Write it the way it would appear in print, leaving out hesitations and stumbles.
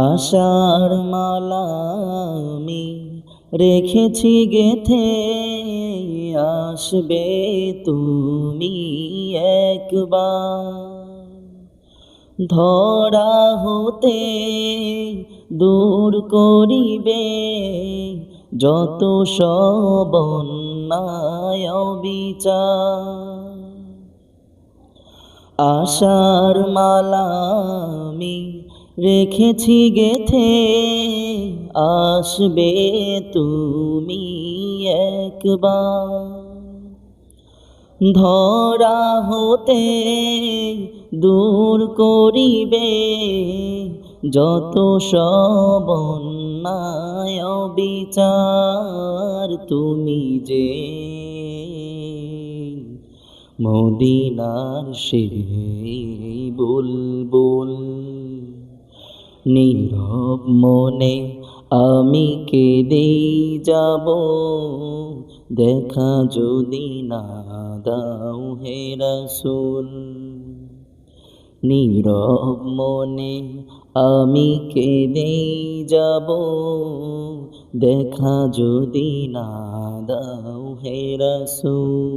আশার মালা আমি রেখেছি গেথে, আসবে তুমি একবার। ধরা হতে দূর করিবে যত সব অন্যায় অবিচার। আশার মালা আমি রেখেছি গেথে, আসবে তুমি একবার। ধরা হতে দূর করিবে যত সব অন্যায় অবিচার। তুমি যে মদিনার সেই বুলবুল, নীরব মনে আমি কেঁদেই যাব, দেখা যদি না দাও হে রাসূল। নীরব মনে আমি কেঁদেই যাব, দেখা যদি না দাও হে রাসূল।